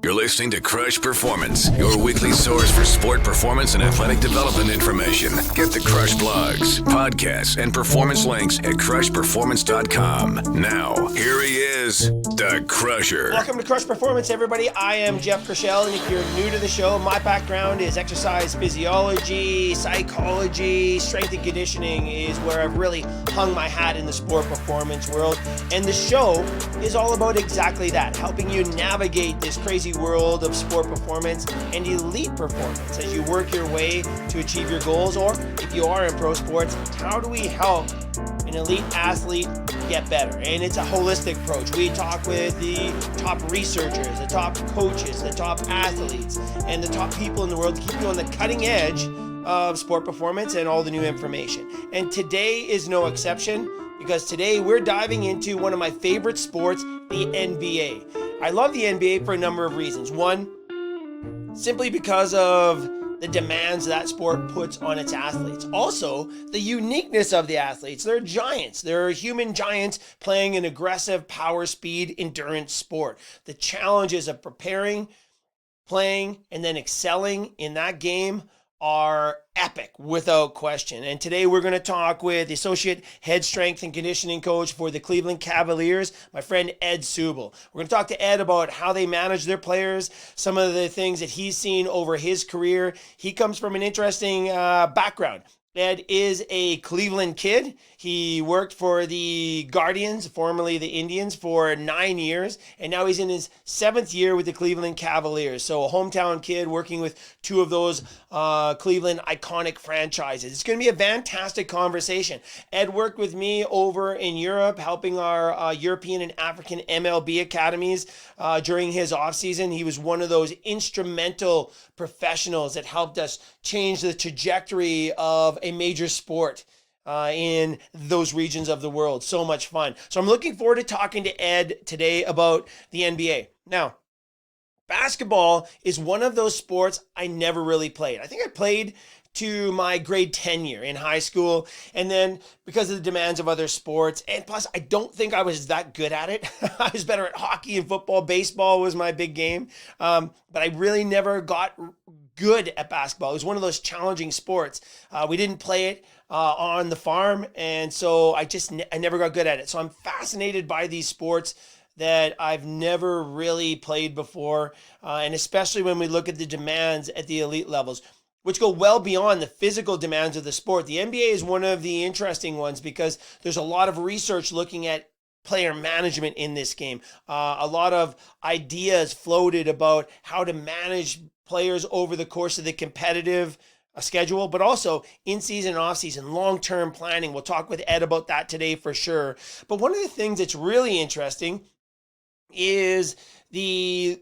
You're listening to Crush Performance, your weekly source for sport performance and athletic development information. Get the Crush blogs, podcasts, and performance links at crushperformance.com. Now, here he is, the Crusher. Welcome to Crush Performance, everybody. I am Jeff Crushell, and if you're new to the show, my background is exercise physiology, psychology, strength and conditioning is where I've really hung my hat in the sport performance world. And the show is all about exactly that, helping you navigate this crazy world of sport performance and elite performance as you work your way to achieve your goals. Or if you are in pro sports, how do we help an elite athlete get better? And it's a holistic approach. We talk with the top researchers, the top coaches, the top athletes, and the top people in the world to keep you on the cutting edge of sport performance and all the new information. And today is no exception, because today we're diving into one of my favorite sports, the NBA. I love the NBA for a number of reasons. One, simply because of the demands that sport puts on its athletes. Also, the uniqueness of the athletes. They're giants. They're human giants playing an aggressive power, speed, endurance sport. The challenges of preparing, playing, and then excelling in that game are epic without question. And today we're going to talk with the Associate Head Strength and Conditioning Coach for the Cleveland Cavaliers, my friend Ed Subel. We're going to talk to Ed about how they manage their players, some of the things that he's seen over his career. He comes from an interesting background. Ed is a Cleveland kid. He worked for the Guardians, formerly the Indians, for 9 years, and now he's in his 7th year with the Cleveland Cavaliers. So a hometown kid working with two of those Cleveland iconic franchises. It's going to be a fantastic conversation. Ed worked with me over in Europe, helping our European and African MLB academies during his offseason. He was one of those instrumental professionals that helped us change the trajectory of a major sport in those regions of the world. So much fun. So I'm looking forward to talking to Ed today about the NBA. Now, basketball is one of those sports I never really played. I think I played to my grade 10 year in high school, and then because of the demands of other sports, and plus I don't think I was that good at it. I was better at hockey and football. Baseball was my big game, but I really never got good at basketball. It was one of those challenging sports. We didn't play it on the farm, and so I never got good at it. So I'm fascinated by these sports that I've never really played before, and especially when we look at the demands at the elite levels, which go well beyond the physical demands of the sport. The NBA is one of the interesting ones because there's a lot of research looking at player management in this game. A lot of ideas floated about how to manage players over the course of the competitive schedule, but also in-season and off-season, long-term planning. We'll talk with Ed about that today for sure. But one of the things that's really interesting is the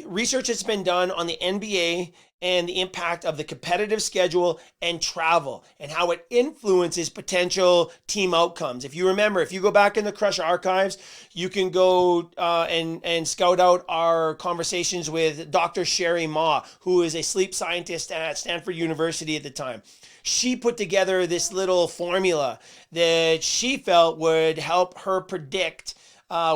research that's been done on the NBA and the impact of the competitive schedule and travel and how it influences potential team outcomes. If you remember, if you go back in the Crush archives, you can go and scout out our conversations with Dr. Sherry Ma, who is a sleep scientist at Stanford University at the time. She put together this little formula that she felt would help her predict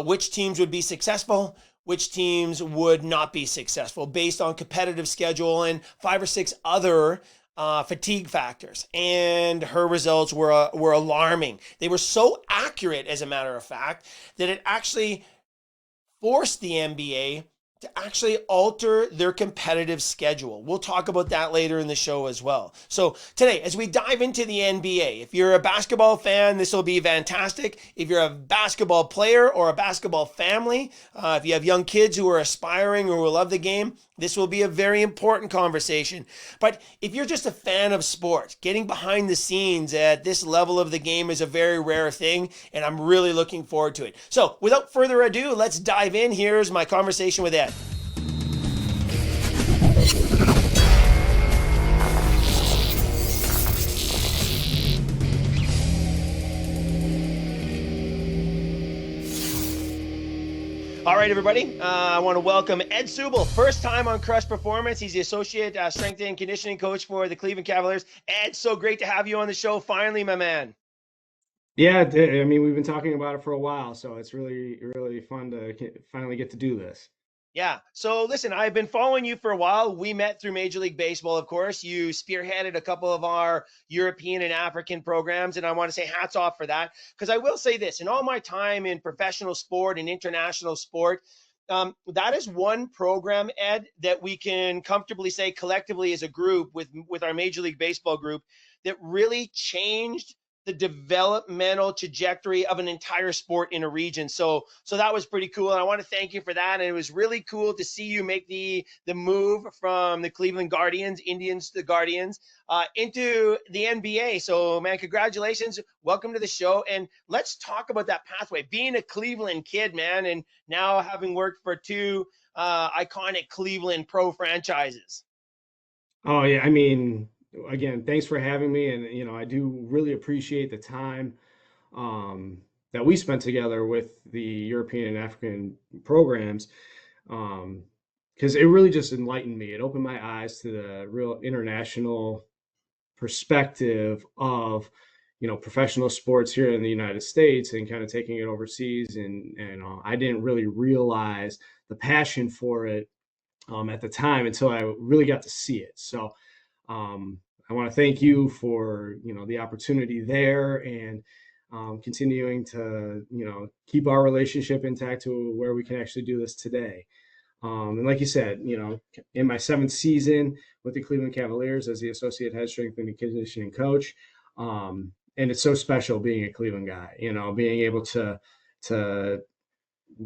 which teams would be successful, which teams would not be successful based on competitive schedule and 5 or 6 other fatigue factors. And her results were alarming. They were so accurate, as a matter of fact, that it actually forced the NBA to actually alter their competitive schedule. We'll talk about that later in the show as well. So today, as we dive into the NBA, if you're a basketball fan, this will be fantastic. If you're a basketball player or a basketball family, if you have young kids who are aspiring or who love the game, this will be a very important conversation. But if you're just a fan of sport, getting behind the scenes at this level of the game is a very rare thing, and I'm really looking forward to it. So without further ado, let's dive in. Here's my conversation with Ed. All right, everybody. I want to welcome Ed Subel. First time on Crush Performance. He's the Associate Strength and Conditioning Coach for the Cleveland Cavaliers. Ed, so great to have you on the show finally, my man. Yeah, I mean, we've been talking about it for a while, so it's really, really fun to finally get to do this. Yeah. So listen, I've been following you for a while. We met through Major League Baseball, of course. You spearheaded a couple of our European and African programs, and I want to say hats off for that. Because I will say this: in all my time in professional sport and international sport, that is one program, Ed, that we can comfortably say collectively as a group with our Major League Baseball group that really changed the developmental trajectory of an entire sport in a region. So that was pretty cool. And I want to thank you for that. And it was really cool to see you make the move from the Cleveland Guardians, Indians to the Guardians, into the NBA. So man, congratulations. Welcome to the show. And let's talk about that pathway. Being a Cleveland kid, man, and now having worked for two iconic Cleveland pro franchises. Oh yeah, I mean, again, thanks for having me, and I do really appreciate the time um, that we spent together with the European and African programs, because it really just enlightened me. It opened my eyes to the real international perspective of professional sports here in the United States and kind of taking it overseas, and I didn't really realize the passion for it at the time until I really got to see it. So I want to thank you for the opportunity there, and continuing to keep our relationship intact to where we can actually do this today. And like you said, in my seventh season with the Cleveland Cavaliers as the associate head strength and conditioning coach, and it's so special being a Cleveland guy. Being able to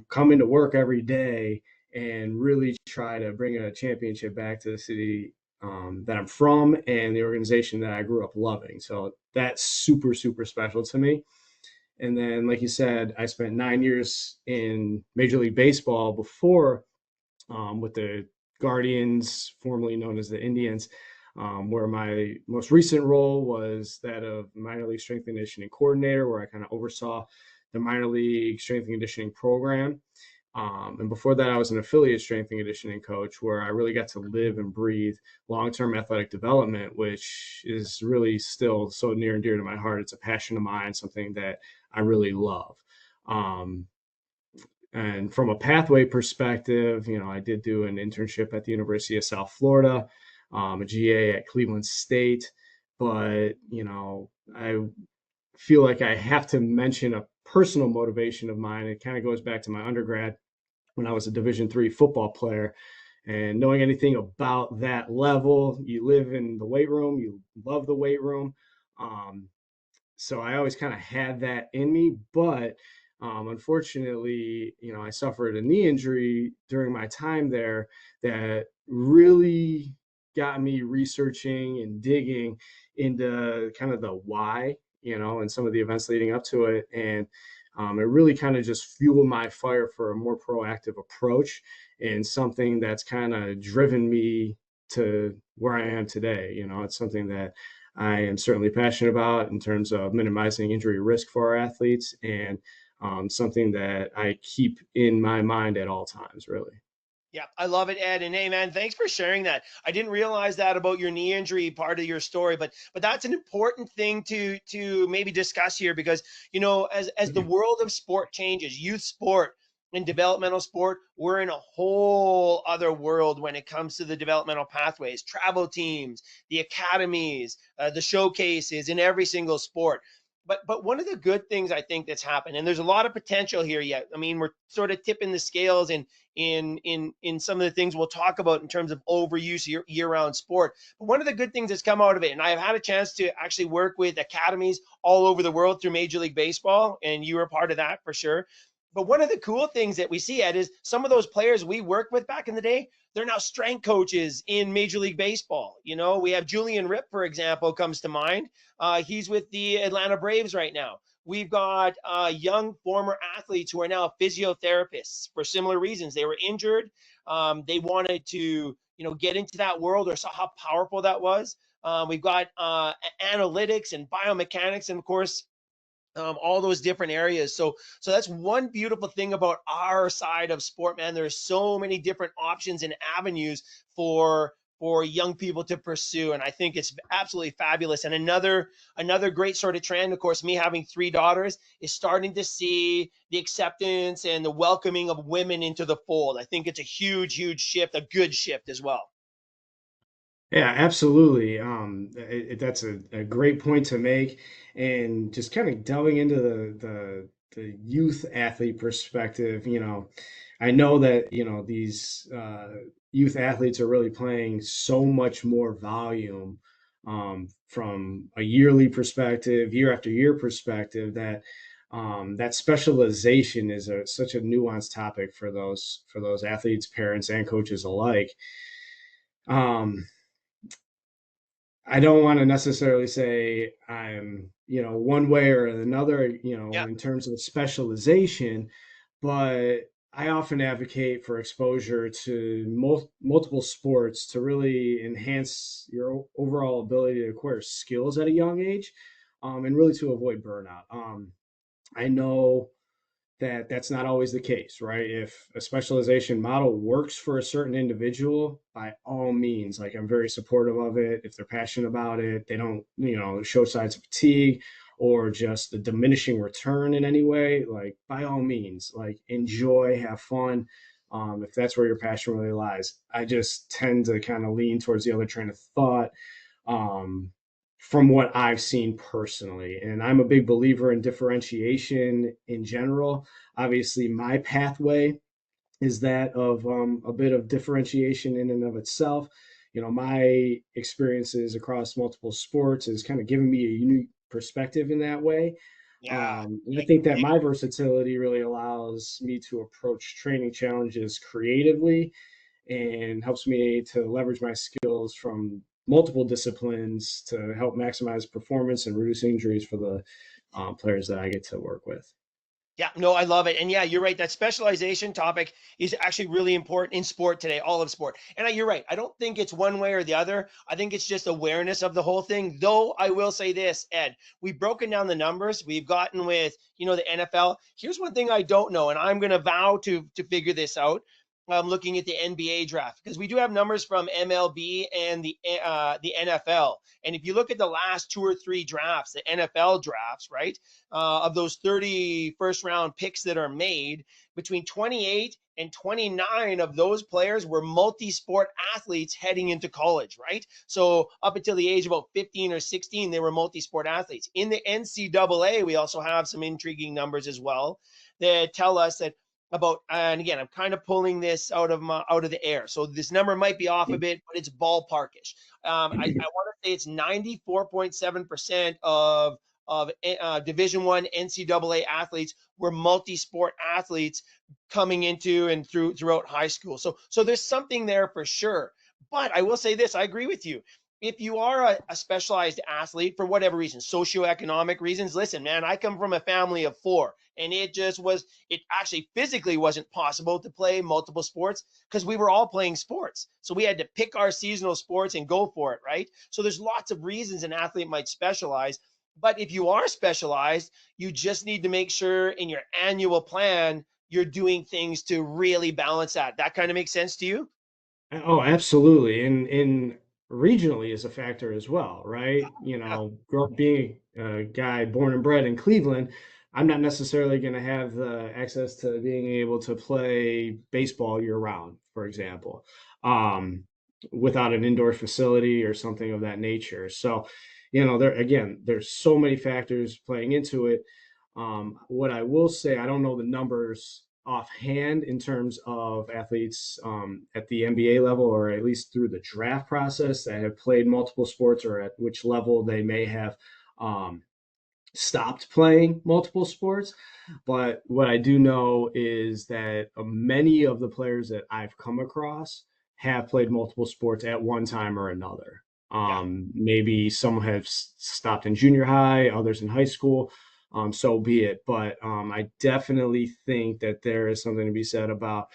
come into work every day and really try to bring a championship back to the city that I'm from and the organization that I grew up loving. So that's super, super special to me. And then, like you said, I spent 9 years in Major League Baseball before with the Guardians, formerly known as the Indians, where my most recent role was that of minor league strength and conditioning coordinator, where I kind of oversaw the minor league strength and conditioning program. And before that, I was an affiliate strength and conditioning coach, where I really got to live and breathe long-term athletic development, which is really still so near and dear to my heart. It's a passion of mine, something that I really love. And from a pathway perspective, I did do an internship at the University of South Florida, a GA at Cleveland State, but I feel like I have to mention a personal motivation of mine. It kind of goes back to my undergrad when I was a Division III football player, and knowing anything about that level. You live in the weight room, you love the weight room. So I always kind of had that in me, but unfortunately, I suffered a knee injury during my time there that really got me researching and digging into kind of the why, and some of the events leading up to it. And it really kind of just fueled my fire for a more proactive approach, and something that's kind of driven me to where I am today. It's something that I am certainly passionate about in terms of minimizing injury risk for our athletes, and something that I keep in my mind at all times, really. Yeah, I love it, Ed. And hey, man, thanks for sharing that. I didn't realize that about your knee injury part of your story, but that's an important thing to maybe discuss here, because as the world of sport changes, youth sport and developmental sport, we're in a whole other world when it comes to the developmental pathways, travel teams, the academies, the showcases in every single sport. But one of the good things I think that's happened, and there's a lot of potential here yet. I mean, we're sort of tipping the scales in some of the things we'll talk about in terms of overuse year-round sport. But one of the good things that's come out of it, and I've had a chance to actually work with academies all over the world through Major League Baseball, and you were a part of that for sure. But one of the cool things that we see, Ed, is some of those players we worked with back in the day, they're now strength coaches in Major League Baseball. We have Julian Rip, for example, comes to mind. He's with the Atlanta Braves right now. We've got young former athletes who are now physiotherapists for similar reasons. They were injured. They wanted to, get into that world, or saw how powerful that was. We've got analytics and biomechanics, and of course, all those different areas. So that's one beautiful thing about our side of sport, man. There's so many different options and avenues for for young people to pursue. And I think it's absolutely fabulous. And another great sort of trend, of course, me having three daughters, is starting to see the acceptance and the welcoming of women into the fold. I think it's a huge shift, a good shift as well. Yeah, absolutely. That's a great point to make, and just kind of delving into the youth athlete perspective. I know that these youth athletes are really playing so much more volume from a yearly perspective, year after year perspective. That specialization is such a nuanced topic for those athletes, parents, and coaches alike. Um, I don't want to necessarily say I'm, one way or another, Yeah. in terms of specialization, but I often advocate for exposure to multiple sports to really enhance your overall ability to acquire skills at a young age, and really to avoid burnout. I know that that's not always the case, right? If a specialization model works for a certain individual, by all means, like I'm very supportive of it. If they're passionate about it, they don't, show signs of fatigue or just the diminishing return in any way, like by all means, like enjoy, have fun. If that's where your passion really lies. I just tend to kind of lean towards the other train of thought, um, from what I've seen personally. And I'm a big believer in differentiation in general. Obviously, my pathway is that of a bit of differentiation in and of itself. My experiences across multiple sports has kind of given me a unique perspective in that way. Yeah. And I think that my versatility really allows me to approach training challenges creatively and helps me to leverage my skills from multiple disciplines to help maximize performance and reduce injuries for the players that I get to work with. Yeah, no, I love it. And yeah, you're right. That specialization topic is actually really important in sport today, all of sport. And you're right. I don't think it's one way or the other. I think it's just awareness of the whole thing. Though I will say this, Ed, we've broken down the numbers. We've gotten with, the NFL. Here's one thing I don't know, and I'm going to vow to figure this out. Looking at the NBA draft, because we do have numbers from MLB and the NFL. And if you look at the last two or three drafts, the NFL drafts, right, of those 30 first round picks that are made, between 28 and 29 of those players were multi-sport athletes heading into college, right? So up until the age of about 15 or 16, they were multi-sport athletes. In the NCAA, we also have some intriguing numbers as well that tell us that about, and again, I'm kind of pulling this out of the air, so this number might be off a bit, but it's ballparkish. I want to say it's 94.7% of Division One NCAA athletes were multi-sport athletes coming into and throughout high school. So there's something there for sure. But I will say this: I agree with you. If you are a specialized athlete for whatever reason, socioeconomic reasons, listen, man, I come from a family of four, and it actually physically wasn't possible to play multiple sports because we were all playing sports. So we had to pick our seasonal sports and go for it, right? So there's lots of reasons an athlete might specialize. But if you are specialized, you just need to make sure in your annual plan you're doing things to really balance that. That kind of makes sense to you? Oh, absolutely. And regionally is a factor as well, right? Yeah, Being a guy born and bred in Cleveland, I'm not necessarily going to have the access to being able to play baseball year round, for example, um, without an indoor facility or something of that nature. So, there's so many factors playing into it. What I will say, I don't know the numbers offhand in terms of athletes at the NBA level, or at least through the draft process, that have played multiple sports, or at which level they may have um, stopped playing multiple sports. But what I do know is that many of the players that I've come across have played multiple sports at one time or another. yeah. Maybe some have stopped in junior high, others in high school. So be it. But I definitely think that there is something to be said about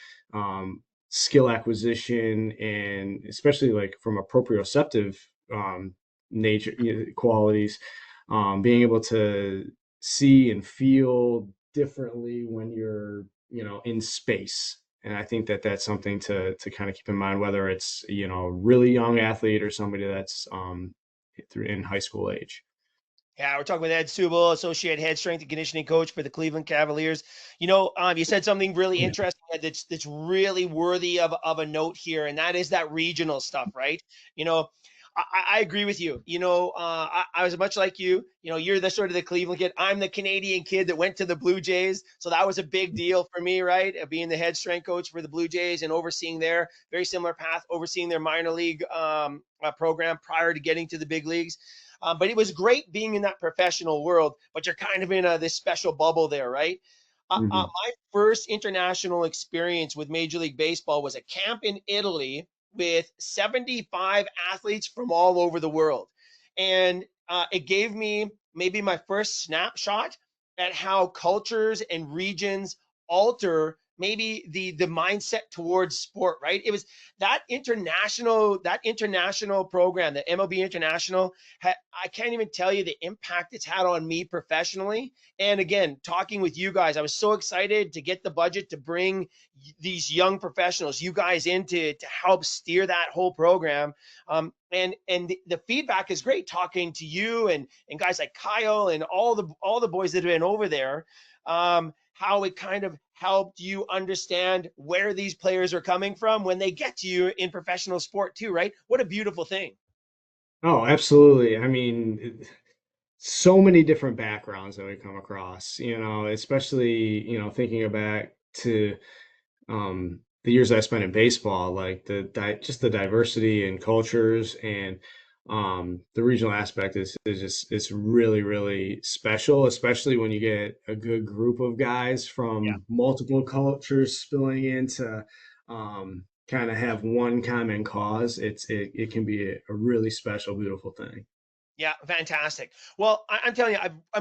skill acquisition, and especially like from a proprioceptive nature, qualities, being able to see and feel differently when you're in space, And I think that that's something to kind of keep in mind, whether it's, really young athlete or somebody that's in high school age. Yeah, we're talking with Ed Subel, Associate Head Strength and Conditioning Coach for the Cleveland Cavaliers. You said something really Yeah. interesting that's really worthy of a note here, and that is that regional stuff, right? You know, I agree with you. I was much like you. You're the sort of the Cleveland kid. I'm the Canadian kid that went to the Blue Jays, so that was a big deal for me, right? Being the head strength coach for the Blue Jays and overseeing their very similar path, overseeing their minor league program prior to getting to the big leagues. But it was great being in that professional world, but you're kind of in this special bubble there, right? Hmm. My first international experience with Major League Baseball was a camp in Italy with 75 athletes from all over the world. And it gave me maybe my first snapshot at how cultures and regions alter maybe the mindset towards sport, right? It was that international program, the MLB International. I can't even tell you the impact it's had on me professionally. And again, talking with you guys, I was so excited to get the budget to bring these young professionals, you guys, in to help steer that whole program. And the feedback is great. Talking to you and guys like Kyle and all the boys that have been over there. How it kind of helped you understand where these players are coming from when they get to you in professional sport too, right? What a beautiful thing. Oh, absolutely. I mean, so many different backgrounds that we come across, especially, thinking back to the years I spent in baseball, like just the diversity in cultures and the regional aspect is just it's really, really special, especially when you get a good group of guys Yeah. from multiple cultures spilling into kind of have one common cause. It can be a really special, beautiful thing. Yeah, fantastic. Well, I'm telling you, I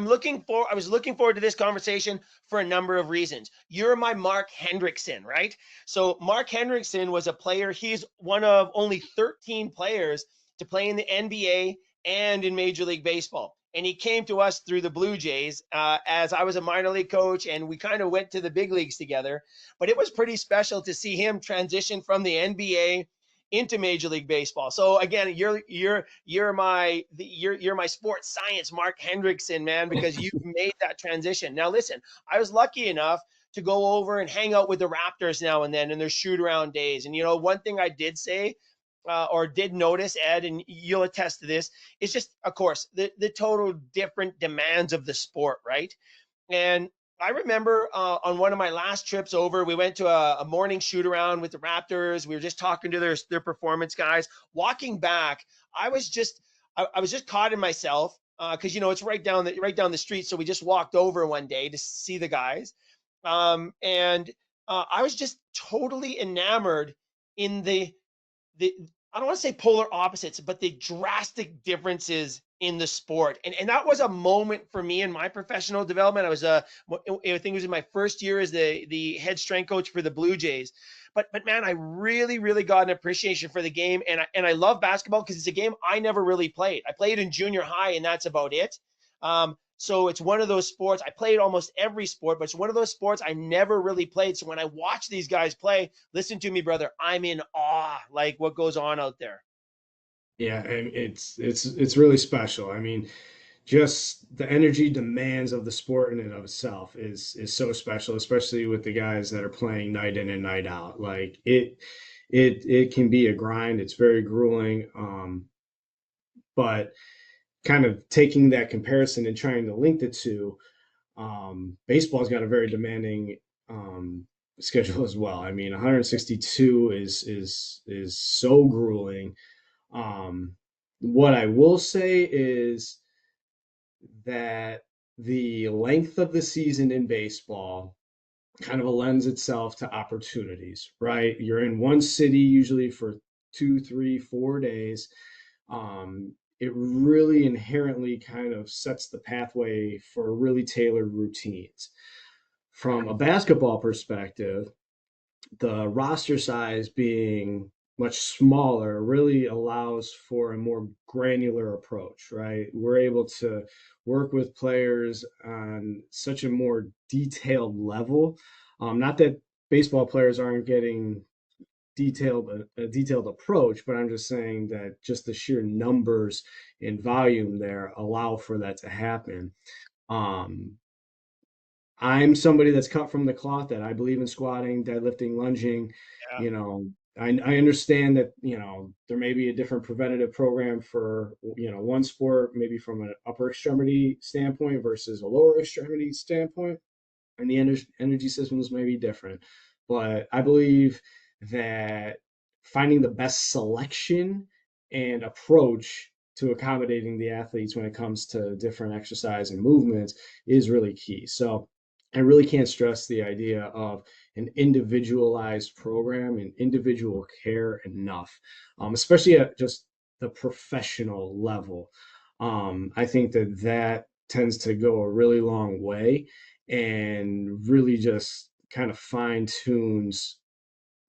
was looking forward to this conversation for a number of reasons. You're my Mark Hendrickson, right? So Mark Hendrickson was a player. He's one of only 13 players to play in the NBA and in Major League Baseball. And he came to us through the Blue Jays as I was a minor league coach, and we kind of went to the big leagues together. But it was pretty special to see him transition from the NBA into Major League Baseball. So again, you're my sports science Mark Hendrickson, man, because you've made that transition. Now listen, I was lucky enough to go over and hang out with the Raptors now and then in their shoot around days. And one thing I did say or did notice, Ed, and you'll attest to this, is just, of course, the total different demands of the sport, right? And I remember on one of my last trips over, we went to a morning shoot around with the Raptors. We were just talking to their performance guys. Walking back, I was just caught in myself because it's right down the street. So we just walked over one day to see the guys, and I was just totally enamored in the I don't want to say polar opposites, but the drastic differences in the sport. And that was a moment for me in my professional development. I think it was in my first year as the head strength coach for the Blue Jays. But man, I really, really got an appreciation for the game. And I love basketball because it's a game I never really played. I played in junior high, and that's about it. So it's one of those sports. I played almost every sport, but it's one of those sports I never really played. So when I watch these guys play, listen to me, brother, I'm in awe, like what goes on out there. Yeah, and it's really special. I mean, just the energy demands of the sport in and of itself is so special, especially with the guys that are playing night in and night out. Like it can be a grind. It's very grueling. But kind of taking that comparison and trying to link the two, baseball's got a very demanding schedule as well. I mean, 162 is so grueling. What I will say is that the length of the season in baseball kind of lends itself to opportunities, right? You're in one city usually for 2, 3, 4 days. It really inherently kind of sets the pathway for really tailored routines. From a basketball perspective, the roster size being much smaller really allows for a more granular approach, right? We're able to work with players on such a more detailed level. Not that baseball players aren't getting a detailed approach, but I'm just saying that just the sheer numbers and volume there allow for that to happen. Um, I'm somebody that's cut from the cloth that I believe in squatting, deadlifting, lunging. Yeah. You know, I understand that, there may be a different preventative program for, one sport, maybe from an upper extremity standpoint versus a lower extremity standpoint, and the energy systems may be different. But I believe that finding the best selection and approach to accommodating the athletes when it comes to different exercise and movements is really key. So I really can't stress the idea of an individualized program and individual care enough, especially at just the professional level. I think that tends to go a really long way and really just kind of fine tunes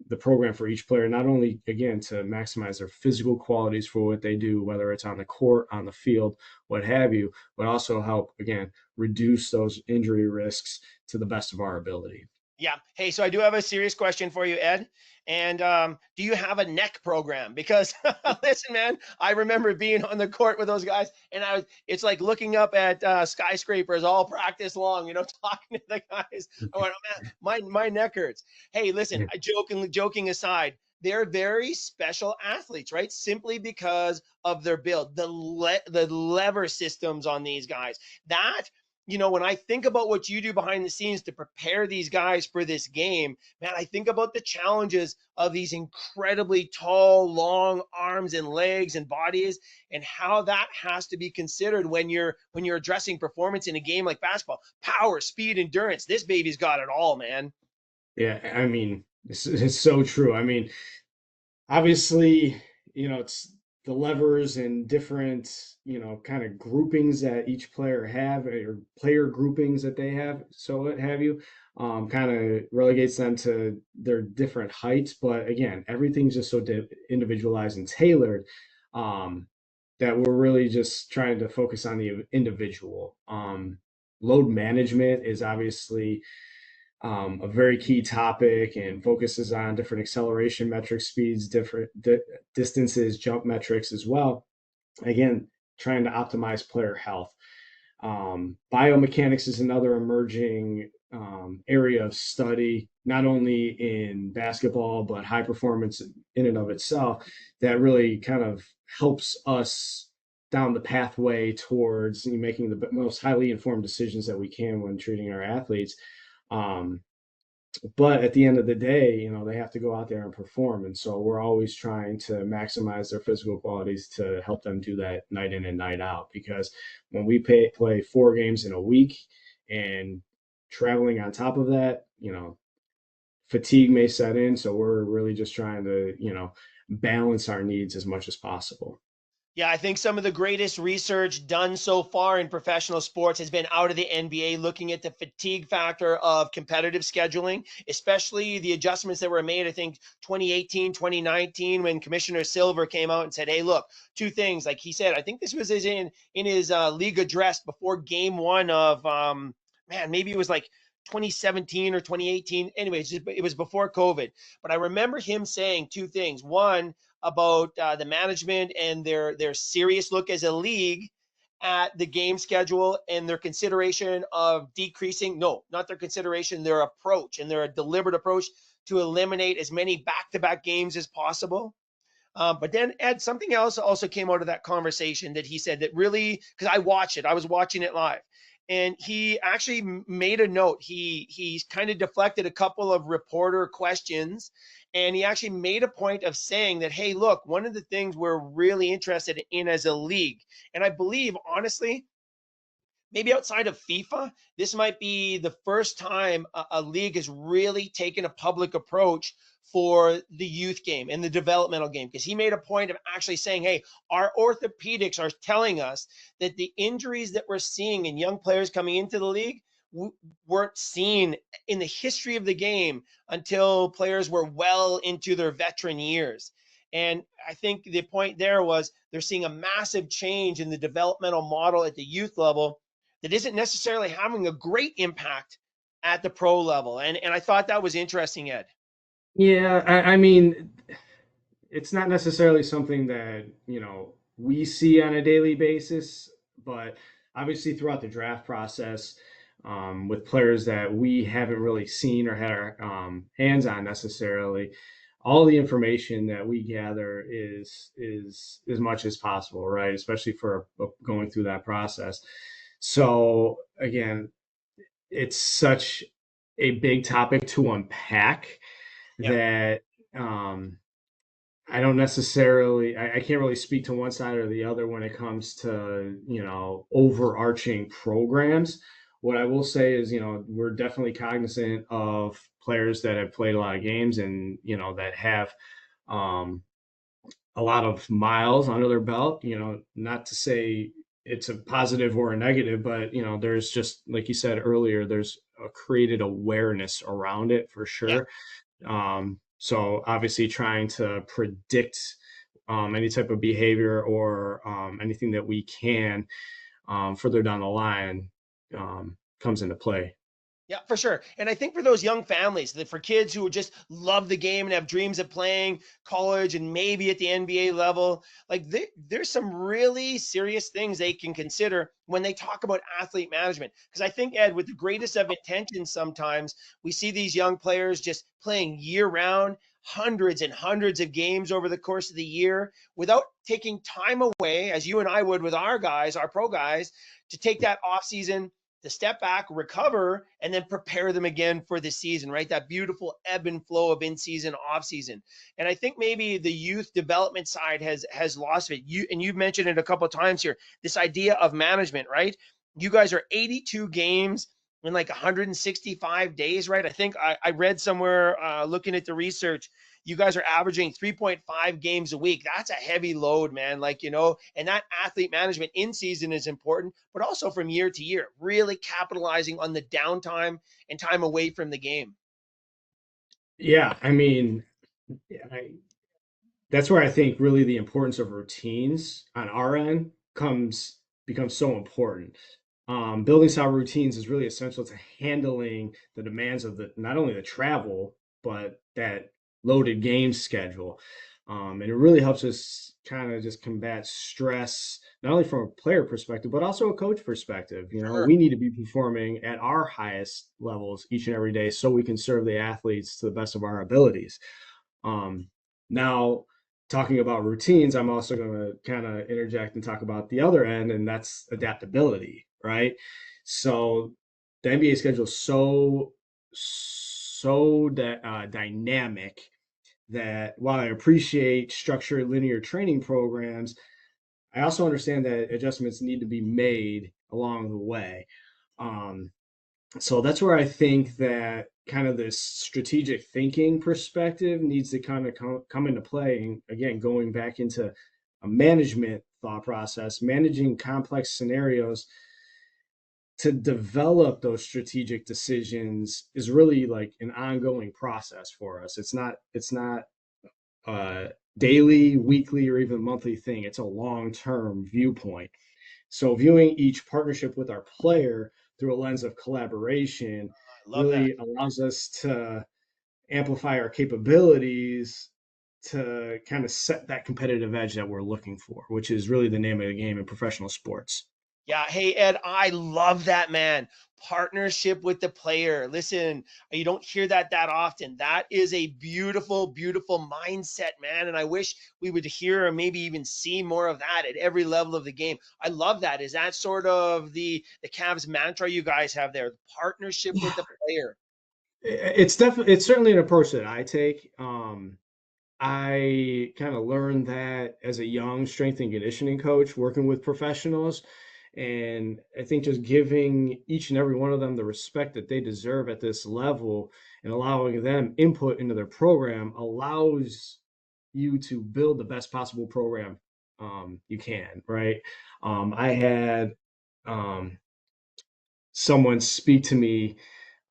the program for each player, not only again to maximize their physical qualities for what they do, whether it's on the court, on the field, what have you, but also help again reduce those injury risks to the best of our ability. Yeah. Hey, so I do have a serious question for you, Ed. And do you have a neck program? Because listen, man, I remember being on the court with those guys, and it's like looking up at skyscrapers all practice long, talking to the guys. I went, oh, man, my neck hurts. Hey, listen, joking aside, they're very special athletes, right? Simply because of their build, the lever systems on these guys. That when I think about what you do behind the scenes to prepare these guys for this game, man, I think about the challenges of these incredibly tall, long arms and legs and bodies, and how that has to be considered when you're addressing performance in a game like basketball. Power, speed, endurance. This baby's got it all, man. Yeah, I mean, it's so true. I mean, obviously, it's the levers and different, kind of groupings that each player have, or player groupings that they have, so what have you, kind of relegates them to their different heights. But again, everything's just so individualized and tailored, that we're really just trying to focus on the individual. Load management is obviously a very key topic and focuses on different acceleration metrics, speeds, different distances, jump metrics as well. Again, trying to optimize player health. Biomechanics is another emerging area of study, not only in basketball, but high performance in and of itself, that really kind of helps us down the pathway towards making the most highly informed decisions that we can when treating our athletes. Um, but at the end of the day, they have to go out there and perform. And so we're always trying to maximize their physical qualities to help them do that night in and night out. Because when we play 4 games in a week and traveling on top of that, fatigue may set in. So we're really just trying to, balance our needs as much as possible. Yeah, I think some of the greatest research done so far in professional sports has been out of the NBA, looking at the fatigue factor of competitive scheduling, especially the adjustments that were made, I think 2018, 2019, when Commissioner Silver came out and said, hey, look, 2 things. Like he said, I think this was in his league address before game 1 of, maybe it was like 2017 or 2018. Anyways, it was before COVID. But I remember him saying 2 things. One, about the management and their serious look as a league at the game schedule and their consideration of decreasing, no, not their consideration, their approach and their deliberate approach to eliminate as many back-to-back games as possible. But then, Ed, something else also came out of that conversation that he said that really, because I was watching it live, and he actually made a note. He kind of deflected a couple of reporter questions, and he actually made a point of saying that, hey, look, one of the things we're really interested in as a league, and I believe, honestly, maybe outside of FIFA, this might be the first time a league has really taken a public approach for the youth game and the developmental game. Because he made a point of actually saying, hey, our orthopedics are telling us that the injuries that we're seeing in young players coming into the league weren't seen in the history of the game until players were well into their veteran years. And I think the point there was they're seeing a massive change in the developmental model at the youth level that isn't necessarily having a great impact at the pro level. And I thought that was interesting, Ed. Yeah, I mean, it's not necessarily something that, we see on a daily basis, but obviously throughout the draft process, with players that we haven't really seen or had our hands on necessarily, all the information that we gather is as much as possible, right? Especially for going through that process. So again, it's such a big topic to unpack Yeah. that um, I don't necessarily, I can't really speak to one side or the other when it comes to, overarching programs. What I will say is, we're definitely cognizant of players that have played a lot of games and, that have um, a lot of miles under their belt, not to say it's a positive or a negative, but, there's just, like you said earlier, there's a created awareness around it for Yeah. sure. So obviously trying to predict any type of behavior or anything that we can further down the line comes into play. Yeah, for sure. And I think for those young families, that for kids who just love the game and have dreams of playing college and maybe at the NBA level, like there's some really serious things they can consider when they talk about athlete management. Because I think, Ed, with the greatest of intentions, sometimes we see these young players just playing year round, hundreds and hundreds of games over the course of the year without taking time away, as you and I would with our guys, our pro guys, to take that off season to step back, recover, and then prepare them again for the season, right? That beautiful ebb and flow of in season, off season. And I think maybe the youth development side has lost it. You've mentioned it a couple of times here, this idea of management, right? You guys are 82 games in like 165 days, right? I think I read somewhere looking at the research, you guys are averaging 3.5 games a week. That's a heavy load, man. Like, and that athlete management in season is important, but also from year to year, really capitalizing on the downtime and time away from the game. Yeah, I mean, I, that's where I think really the importance of routines on our end comes becomes so important. Building solid routines is really essential to handling the demands of the not only the travel but that loaded game schedule. And it really helps us kind of just combat stress, not only from a player perspective but also a coach perspective. Sure. We need to be performing at our highest levels each and every day so we can serve the athletes to the best of our abilities. Now, talking about routines, I'm also going to kind of interject and talk about the other end, and that's adaptability, right? So the NBA schedule is so dynamic that while I appreciate structured linear training programs, I also understand that adjustments need to be made along the way. Um, so that's where I think that kind of this strategic thinking perspective needs to kind of come into play. And again, going back into a management thought process, managing complex scenarios to develop those strategic decisions is really like an ongoing process for us. It's not a daily, weekly, or even monthly thing. It's a long-term viewpoint. So viewing each partnership with our player through a lens of collaboration I love that. really allows us to amplify our capabilities to kind of set that competitive edge that we're looking for, which is really the name of the game in professional sports. Yeah. Hey, Ed, I love that, man. Partnership with the player. Listen, you don't hear that often. That is a beautiful, beautiful mindset, man. And I wish we would hear or maybe even see more of that at every level of the game. I love that. Is that sort of the Cavs mantra you guys have there? The partnership with the player. It's certainly an approach that I take. I kind of learned that as a young strength and conditioning coach working with professionals. And I think just giving each and every one of them the respect that they deserve at this level and allowing them input into their program allows you to build the best possible program you can, right? I had um, someone speak to me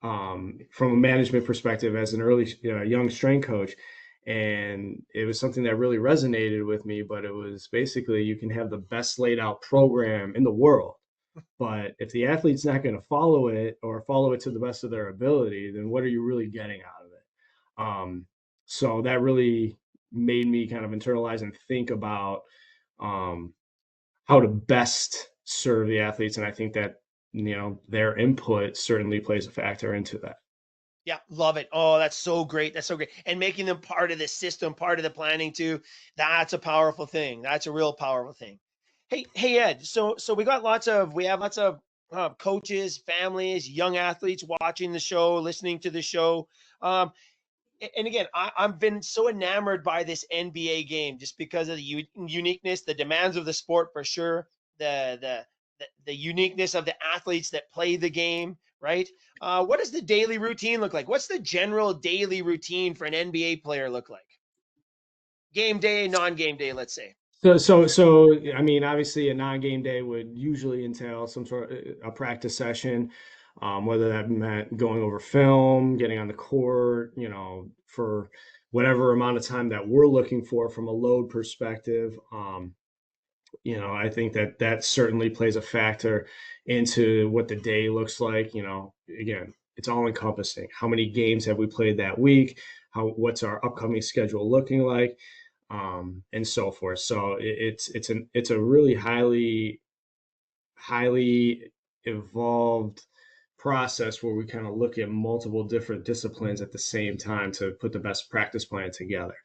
from a management perspective as an early young strength coach, and it was something that really resonated with me. But it was basically you can have the best laid out program in the world, But if the athlete's not going to follow it or follow it to the best of their ability, then what are you really getting out of it? So that really made me kind of internalize and think about um, how to best serve the athletes. And I think that, their input certainly plays a factor into that. Yeah, love it. Oh, that's so great. That's so great. And making them part of the system, part of the planning too. That's a powerful thing. That's a real powerful thing. Hey Ed. So we have lots of coaches, families, young athletes watching the show, listening to the show. Um, and again, I've been so enamored by this NBA game just because of the uniqueness, the demands of the sport for sure, the uniqueness of the athletes that play the game, right? What does the daily routine look like? What's the general daily routine for an NBA player look like? Game day, non-game day, let's say. I mean, obviously, a non-game day would usually entail some sort of a practice session, whether that meant going over film, getting on the court, for whatever amount of time that we're looking for from a load perspective. I think that that certainly plays a factor into what the day looks like. Again, it's all encompassing. How many games have we played that week? What's our upcoming schedule looking like? And so forth. So it's a really highly evolved process where we kind of look at multiple different disciplines at the same time to put the best practice plan together.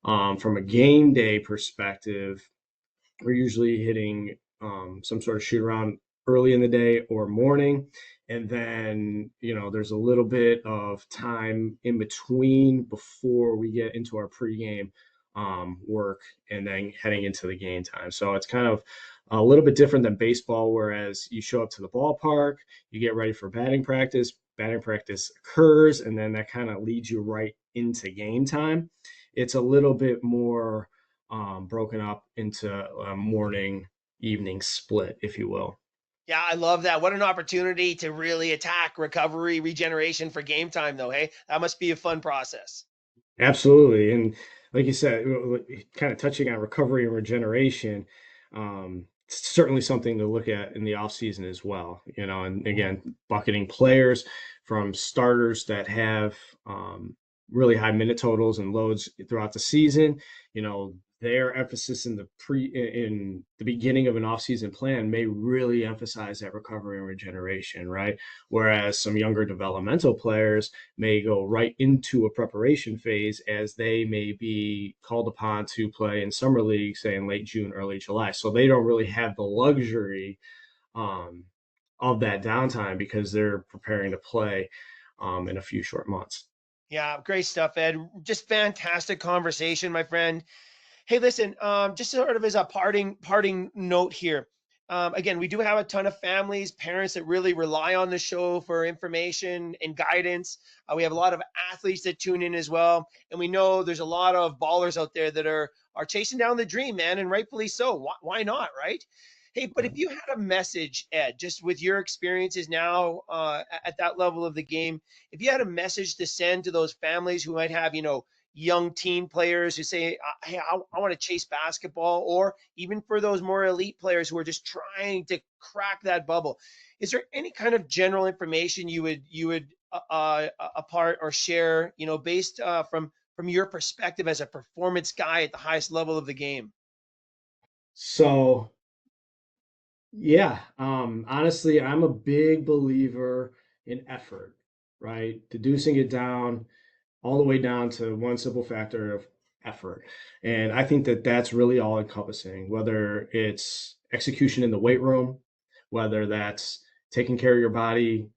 From a game day perspective, we're usually hitting some sort of shoot around early in the day or morning. And then, there's a little bit of time in between before we get into our pregame work and then heading into the game time. So it's kind of a little bit different than baseball, whereas you show up to the ballpark, you get ready for batting practice occurs, and then that kind of leads you right into game time. It's a little bit more broken up into a morning evening split, if you will. Yeah, I love that. What an opportunity to really attack recovery, regeneration for game time, though. Hey, that must be a fun process. Absolutely. And like you said, kind of touching on recovery and regeneration, it's certainly something to look at in the off season as well. And again, bucketing players from starters that have really high minute totals and loads throughout the season. Their emphasis in the beginning of an off-season plan may really emphasize that recovery and regeneration, right? Whereas some younger developmental players may go right into a preparation phase as they may be called upon to play in summer league, say in late June, early July. So they don't really have the luxury of that downtime because they're preparing to play in a few short months. Yeah, great stuff, Ed. Just fantastic conversation, my friend. Hey, listen, just sort of as a parting note here. Again, we do have a ton of families, parents that really rely on the show for information and guidance. We have a lot of athletes that tune in as well, and we know there's a lot of ballers out there that are chasing down the dream, man, and rightfully so. Why not, right? Hey, but if you had a message, Ed, just with your experiences now at that level of the game, if you had a message to send to those families who might have, young teen players who say, "Hey, I want to chase basketball," or even for those more elite players who are just trying to crack that bubble. Is there any kind of general information you would apart or share, based from your perspective as a performance guy at the highest level of the game? So yeah, honestly, I'm a big believer in effort, right? Deducing it down all the way down to one simple factor of effort. And I think that that's really all encompassing, whether it's execution in the weight room, whether that's taking care of your body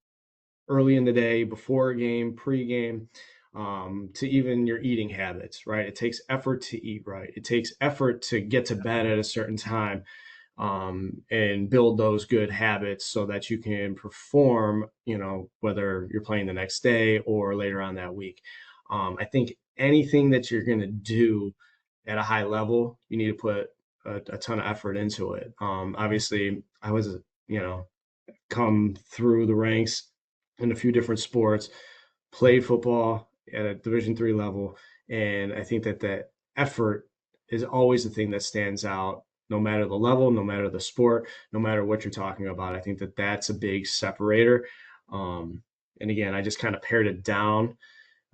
early in the day, before a game, pre-game, to even your eating habits, right? It takes effort to eat right. It takes effort to get to bed at a certain time, and build those good habits so that you can perform, whether you're playing the next day or later on that week. I think anything that you're going to do at a high level, you need to put a ton of effort into it. Obviously, I was, come through the ranks in a few different sports, played football at a Division III level, and I think that that effort is always the thing that stands out no matter the level, no matter the sport, no matter what you're talking about. I think that that's a big separator. And again, I just kind of pared it down.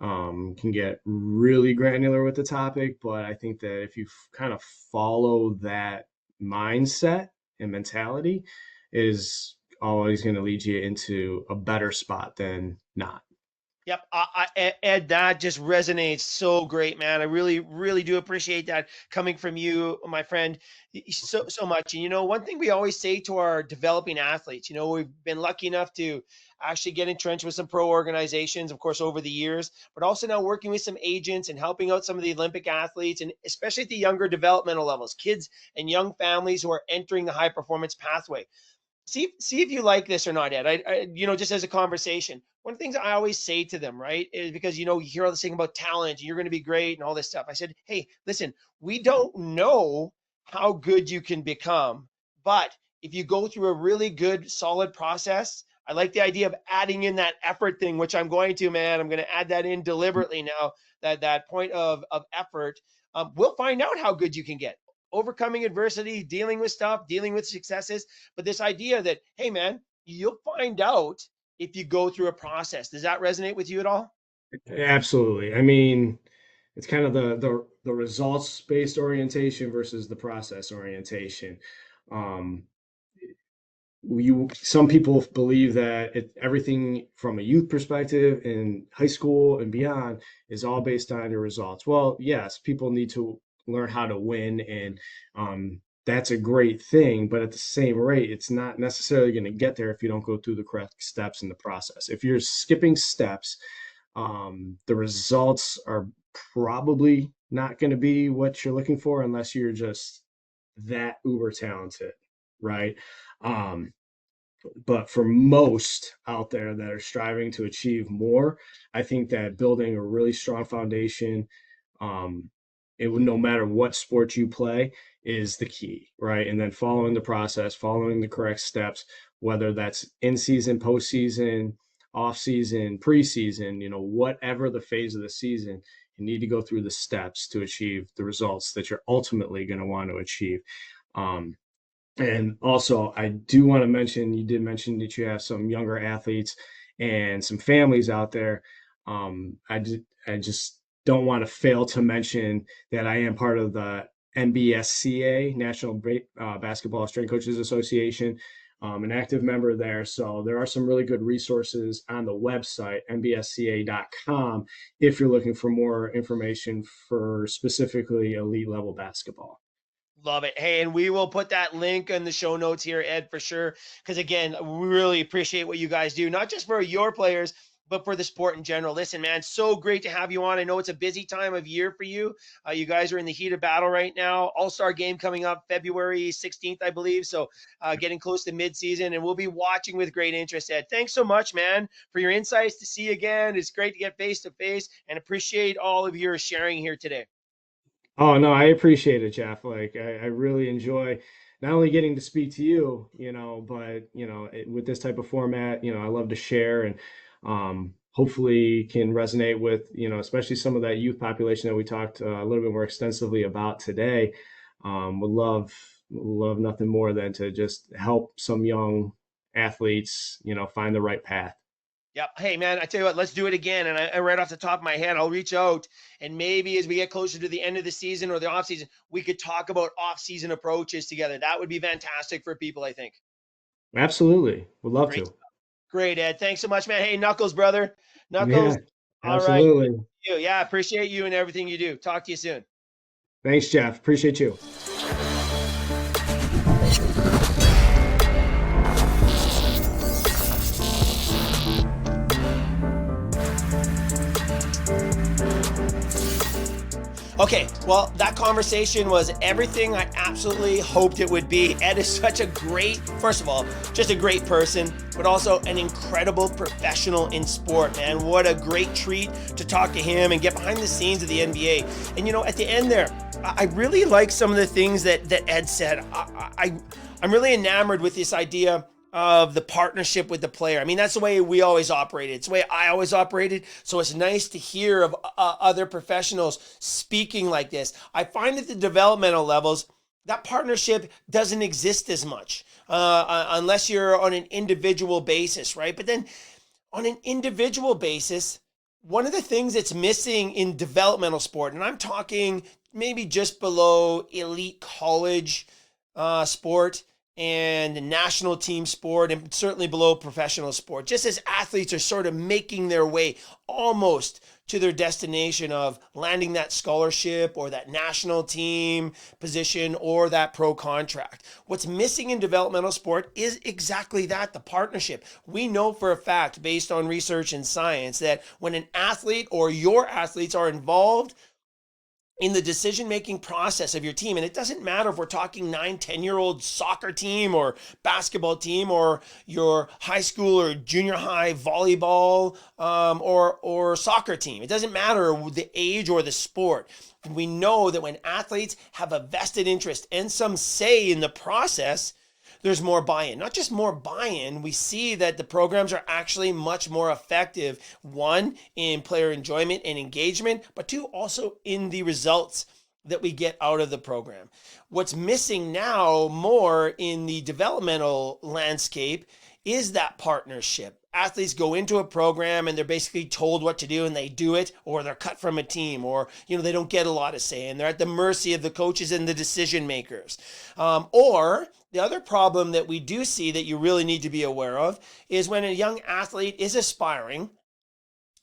Can get really granular with the topic, but I think that if you kind of follow that mindset and mentality, it is always going to lead you into a better spot than not. Yep, Ed, that just resonates so great, man. I really, really do appreciate that coming from you, my friend, so much. And one thing we always say to our developing athletes, we've been lucky enough to actually get entrenched with some pro organizations, of course, over the years, but also now working with some agents and helping out some of the Olympic athletes, and especially at the younger developmental levels, kids and young families who are entering the high performance pathway. See if you like this or not, Ed. Just as a conversation, one of the things I always say to them, right, is because you hear all this thing about talent and you're going to be great and all this stuff. I said, hey, listen, we don't know how good you can become, but if you go through a really good, solid process, I like the idea of adding in that effort thing, which I'm going to, man. I'm going to add that in deliberately now. That point of effort, we'll find out how good you can get overcoming adversity, dealing with stuff, dealing with successes. But this idea that, hey, man, you'll find out if you go through a process. Does that resonate with you at all? Absolutely. I mean, it's kind of the results based orientation versus the process orientation. Um, some people believe that everything from a youth perspective in high school and beyond is all based on your results. Well, yes, people need to learn how to win, and that's a great thing, but at the same rate, it's not necessarily going to get there if you don't go through the correct steps in the process. If you're skipping steps, the results are probably not going to be what you're looking for unless you're just that uber talented, right? Um, but for most out there that are striving to achieve more, I think that building a really strong foundation, um, no matter what sport you play, is the key, right? And then following the process, following the correct steps, whether that's in season, postseason, off season, preseason, whatever the phase of the season, you need to go through the steps to achieve the results that you're ultimately going to want to achieve. And also, I do want to mention, you did mention that you have some younger athletes and some families out there. I just don't want to fail to mention that I am part of the NBSCA, National Basketball Strength Coaches Association, an active member there. So there are some really good resources on the website, nbsca.com, if you're looking for more information for specifically elite level basketball. Love it. Hey, and we will put that link in the show notes here, Ed, for sure. Because again, we really appreciate what you guys do, not just for your players, but for the sport in general. Listen, man, so great to have you on. I know it's a busy time of year for you. You guys are in the heat of battle right now. All-Star game coming up February 16th, I believe. So getting close to midseason, and we'll be watching with great interest, Ed. Thanks so much, man, for your insights. To see you again. It's great to get face-to-face, and appreciate all of your sharing here today. Oh no, I appreciate it, Jeff. Like I really enjoy not only getting to speak to you, but with this type of format, I love to share and hopefully can resonate with, especially some of that youth population that we talked a little bit more extensively about today. Would love nothing more than to just help some young athletes, find the right path. Yep. Hey, man, I tell you what, let's do it again. And I right off the top of my head, I'll reach out, and maybe as we get closer to the end of the season or the off season, we could talk about off season approaches together. That would be fantastic for people, I think. Absolutely. Would love Great. to. Great, Ed. Thanks so much, man. Hey, Knuckles, brother. Yeah, Knuckles. All right. Good absolutely. to see you. Yeah, appreciate you and everything you do. Talk to you soon. Thanks, Jeff. Appreciate you. Okay, well, that conversation was everything I absolutely hoped it would be. Ed is such a great, first of all, just a great person, but also an incredible professional in sport, man. What a great treat to talk to him and get behind the scenes of the NBA. And, at the end there, I really like some of the things that Ed said. I'm really enamored with this idea of the partnership with the player. I mean, that's the way we always operated. It's the way I always operated. So it's nice to hear of other professionals speaking like this. I find at the developmental levels, that partnership doesn't exist as much unless you're on an individual basis, right? But then on an individual basis, one of the things that's missing in developmental sport, and I'm talking maybe just below elite college sport and national team sport, and certainly below professional sport, just as athletes are sort of making their way almost to their destination of landing that scholarship or that national team position or that pro contract. What's missing in developmental sport is exactly that, the partnership. We know for a fact, based on research and science, that when an athlete or your athletes are involved in the decision-making process of your team, and it doesn't matter if we're talking 9-10-year-old soccer team or basketball team or your high school or junior high volleyball or soccer team. It doesn't matter the age or the sport. We know that when athletes have a vested interest and some say in the process, there's more buy-in. Not just more buy-in, we see that the programs are actually much more effective, one, in player enjoyment and engagement, but two, also in the results that we get out of the program. What's missing now more in the developmental landscape is that partnership. Athletes go into a program and they're basically told what to do and they do it, or they're cut from a team, or they don't get a lot of say and they're at the mercy of the coaches and the decision makers. Or the other problem that we do see that you really need to be aware of is when a young athlete is aspiring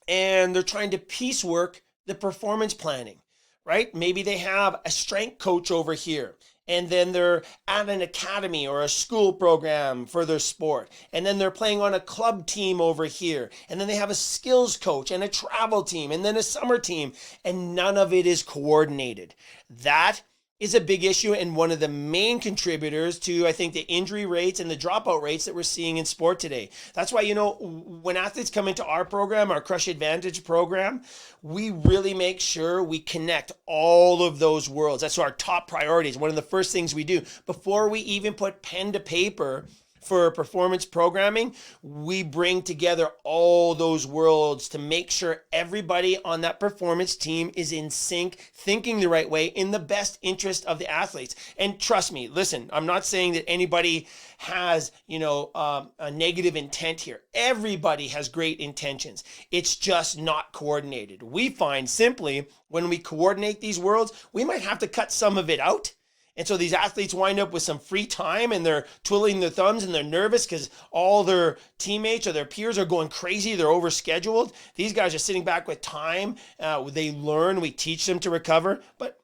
and they're trying to piecework the performance planning, right? Maybe they have a strength coach over here, and then they're at an academy or a school program for their sport, and then they're playing on a club team over here, and then they have a skills coach and a travel team and then a summer team, and none of it is coordinated. That is a big issue and one of the main contributors to, I think, the injury rates and the dropout rates that we're seeing in sport today. That's why, when athletes come into our program, our Crush Advantage program, we really make sure we connect all of those worlds. That's our top priorities. One of the first things we do before we even put pen to paper for performance programming, we bring together all those worlds to make sure everybody on that performance team is in sync, thinking the right way in the best interest of the athletes. And trust me, listen, I'm not saying that anybody has, a negative intent here. Everybody has great intentions. It's just not coordinated. We find simply when we coordinate these worlds, we might have to cut some of it out. And so these athletes wind up with some free time and they're twiddling their thumbs and they're nervous because all their teammates or their peers are going crazy. They're overscheduled. These guys are sitting back with time. They learn. We teach them to recover. But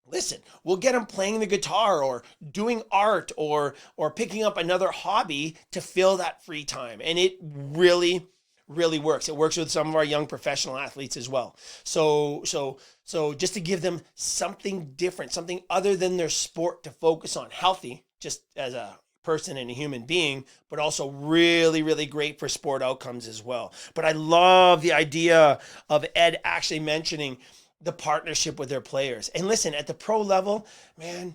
listen, we'll get them playing the guitar or doing art or picking up another hobby to fill that free time. And it really works. It works with some of our young professional athletes as well. So just to give them something different, something other than their sport to focus on, healthy, just as a person and a human being, but also really great for sport outcomes as well. But I love the idea of Ed actually mentioning the partnership with their players. And listen, at the pro level, man,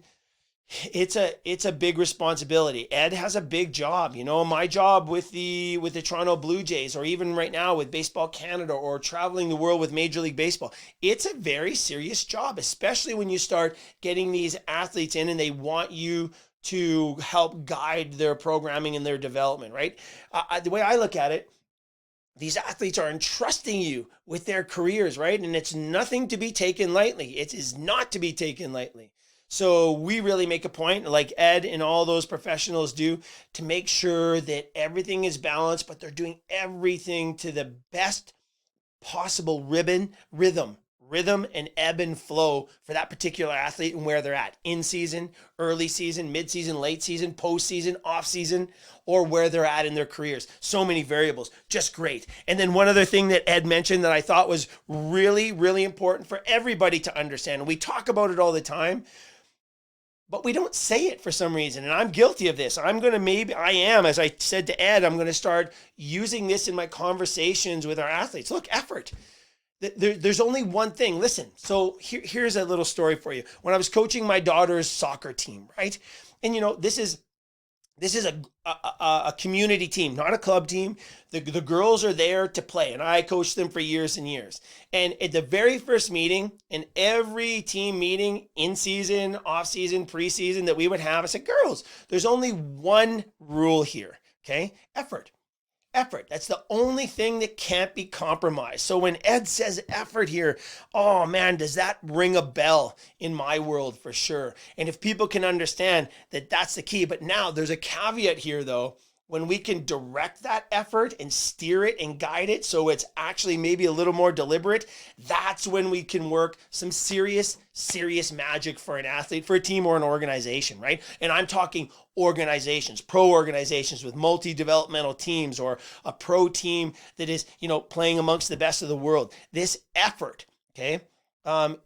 it's a big responsibility. Ed has a big job. My job with the Toronto Blue Jays, or even right now with Baseball Canada, or traveling the world with Major League Baseball. It's a very serious job, especially when you start getting these athletes in and they want you to help guide their programming and their development, right? The way I look at it, these athletes are entrusting you with their careers, right? And it's nothing to be taken lightly. It is not to be taken lightly. So we really make a point, like Ed and all those professionals do, to make sure that everything is balanced, but they're doing everything to the best possible rhythm and ebb and flow for that particular athlete and where they're at in season, early season, mid-season, late season, post-season, off-season, or where they're at in their careers. So many variables, just great. And then one other thing that Ed mentioned that I thought was really important for everybody to understand, and we talk about it all the time, but we don't say it for some reason. And I'm guilty of this. As I said to Ed, I'm going to start using this in my conversations with our athletes. Look, effort. There's only one thing. Listen, so here's a little story for you. When I was coaching my daughter's soccer team, right? And this is This is a community team, not a club team. The girls are there to play, and I coached them for years and years. And at the very first meeting, and every team meeting, in season, off season, preseason, that we would have, I said, girls, there's only one rule here, okay? Effort. Effort. That's the only thing that can't be compromised. So when Ed says effort here, oh man, does that ring a bell in my world for sure. And if people can understand that that's the key. But now there's a caveat here though. When we can direct that effort and steer it and guide it so it's actually maybe a little more deliberate, that's when we can work some serious magic for an athlete, for a team or an organization, right? And I'm talking organizations, pro organizations with multi-developmental teams, or a pro team that is, playing amongst the best of the world. This effort, okay,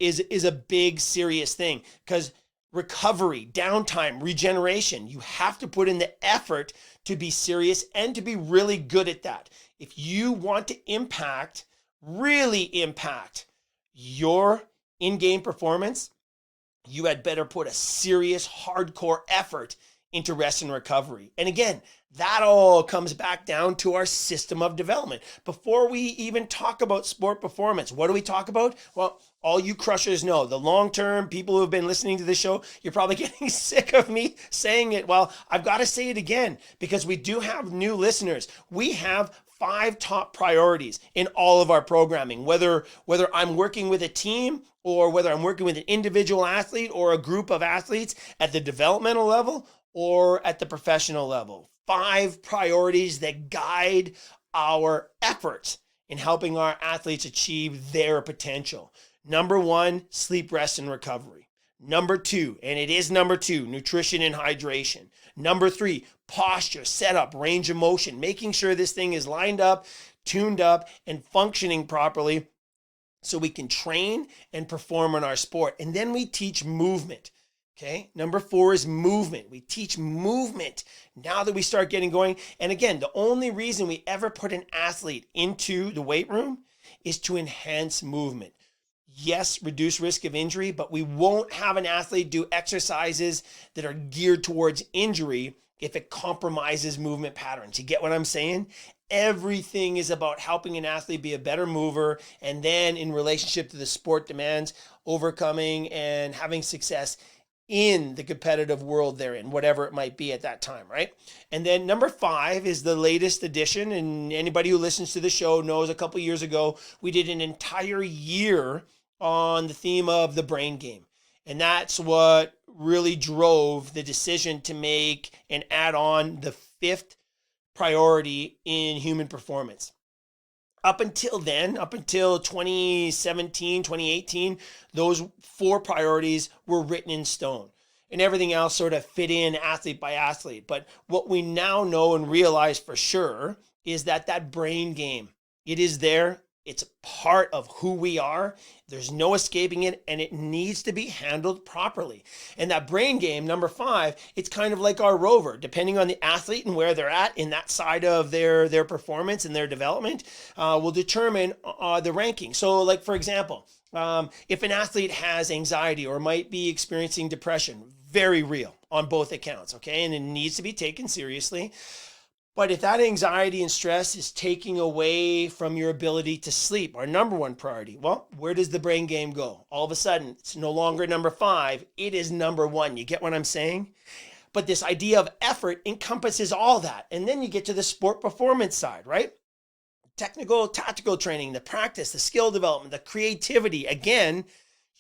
is a big, serious thing, because recovery, downtime, regeneration, you have to put in the effort to be serious and to be really good at that. If you want to really impact your in-game performance, you had better put a serious, hardcore effort into rest and recovery. And again, that all comes back down to our system of development. Before we even talk about sport performance, what do we talk about? Well, all you crushers know, the long-term people who have been listening to this show, you're probably getting sick of me saying it. Well, I've got to say it again, because we do have new listeners. We have 5 top priorities in all of our programming, whether I'm working with a team or whether I'm working with an individual athlete or a group of athletes at the developmental level or at the professional level. 5 priorities that guide our efforts in helping our athletes achieve their potential. Number 1, sleep, rest, and recovery. Number 2, and it is number 2, nutrition and hydration. Number 3, posture, setup, range of motion, making sure this thing is lined up, tuned up, and functioning properly so we can train and perform in our sport. And then we teach movement. Okay. Number 4 is movement. We teach movement now that we start getting going. And again, the only reason we ever put an athlete into the weight room is to enhance movement. Yes, reduce risk of injury, but we won't have an athlete do exercises that are geared towards injury if it compromises movement patterns. You get what I'm saying? Everything is about helping an athlete be a better mover, and then in relationship to the sport demands, overcoming and having success in the competitive world they're in, whatever it might be at that time, right? And then number 5 is the latest edition, and anybody who listens to the show knows a couple years ago, we did an entire year on the theme of the brain game. And that's what really drove the decision to make and add on the 5th priority in human performance. Up until then, up until 2017, 2018, those 4 priorities were written in stone, and everything else sort of fit in athlete by athlete. But what we now know and realize for sure is that brain game, it is there. It's part of who we are. There's no escaping it, and it needs to be handled properly. And that brain game, number 5, it's kind of like our rover. Depending on the athlete and where they're at in that side of their performance and their development, will determine the ranking. So like, for example, if an athlete has anxiety or might be experiencing depression, very real on both accounts, okay? And it needs to be taken seriously. But if that anxiety and stress is taking away from your ability to sleep, our number 1 priority, well, where does the brain game go? All of a sudden, it's no longer number 5, it is number 1. You get what I'm saying? But this idea of effort encompasses all that. And then you get to the sport performance side, right? Technical, tactical training, the practice, the skill development, the creativity. Again,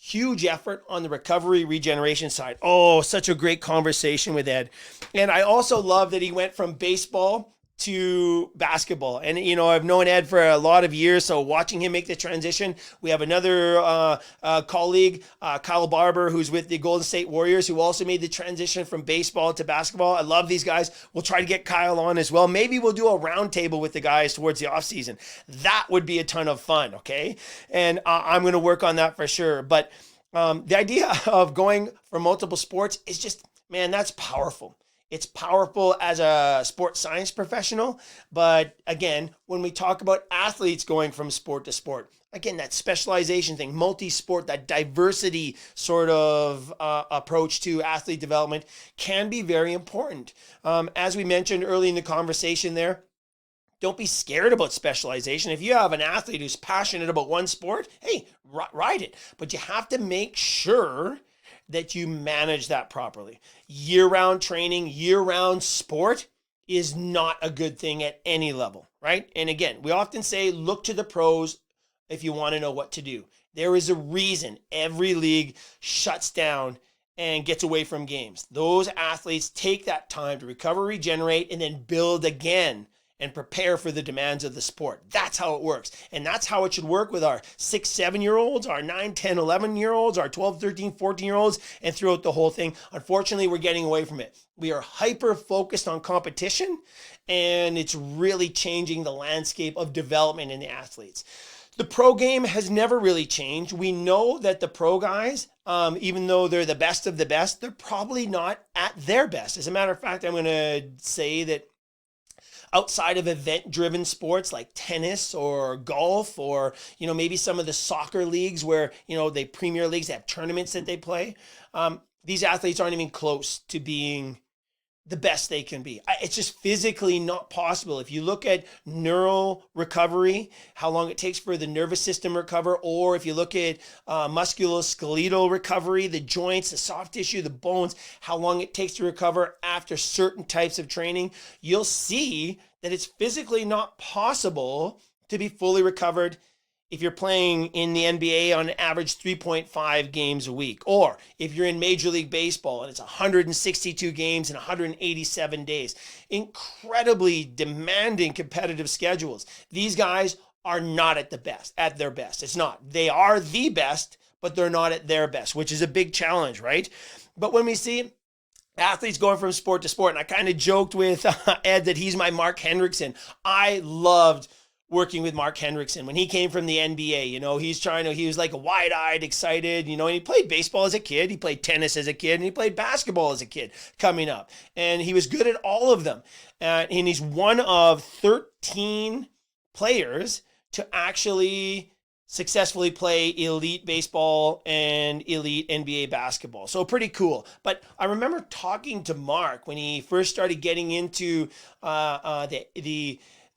huge effort on the recovery, regeneration side. Oh, such a great conversation with Ed. And I also love that he went from baseball to basketball. And, I've known Ed for a lot of years, so watching him make the transition. We have another colleague, Kyle Barber, who's with the Golden State Warriors, who also made the transition from baseball to basketball. I love these guys. We'll try to get Kyle on as well. Maybe we'll do a roundtable with the guys towards the offseason. That would be a ton of fun, okay? And I'm going to work on that for sure. But the idea of going for multiple sports is just, man, that's powerful. It's powerful as a sports science professional. But again, when we talk about athletes going from sport to sport, again, that specialization thing, multi-sport, that diversity sort of approach to athlete development can be very important. As we mentioned early in the conversation there, don't be scared about specialization. If you have an athlete who's passionate about one sport, hey, ride it. But you have to make sure that you manage that properly. Year-round training, year-round sport is not a good thing at any level, right? And again, we often say, look to the pros if you want to know what to do. There is a reason every league shuts down and gets away from games. Those athletes take that time to recover, regenerate, and then build again and prepare for the demands of the sport. That's how it works. And that's how it should work with our 6, 7-year-olds, our 9, 10, 11-year-olds, our 12, 13, 14-year-olds, and throughout the whole thing. Unfortunately, we're getting away from it. We are hyper-focused on competition, and it's really changing the landscape of development in the athletes. The pro game has never really changed. We know that the pro guys, even though they're the best of the best, they're probably not at their best. As a matter of fact, I'm going to say that outside of event-driven sports like tennis or golf or, maybe some of the soccer leagues where, the premier leagues have tournaments that they play, these athletes aren't even close to being the best they can be. It's just physically not possible. If you look at neural recovery, how long it takes for the nervous system to recover, or if you look at musculoskeletal recovery, the joints, the soft tissue, the bones, how long it takes to recover after certain types of training, you'll see that it's physically not possible to be fully recovered if you're playing in the NBA on average 3.5 games a week, or if you're in Major League Baseball and it's 162 games in 187 days. Incredibly demanding competitive schedules. These guys are not at their best. It's not. They are the best, but they're not at their best, which is a big challenge, right? But when we see athletes going from sport to sport, and I kind of joked with Ed that he's my Mark Hendrickson. I loved working with Mark Hendrickson when he came from the NBA. He was like a wide-eyed, excited, and he played baseball as a kid, he played tennis as a kid, and he played basketball as a kid coming up. And he was good at all of them. And he's one of 13 players to actually successfully play elite baseball and elite NBA basketball. So pretty cool. But I remember talking to Mark when he first started getting into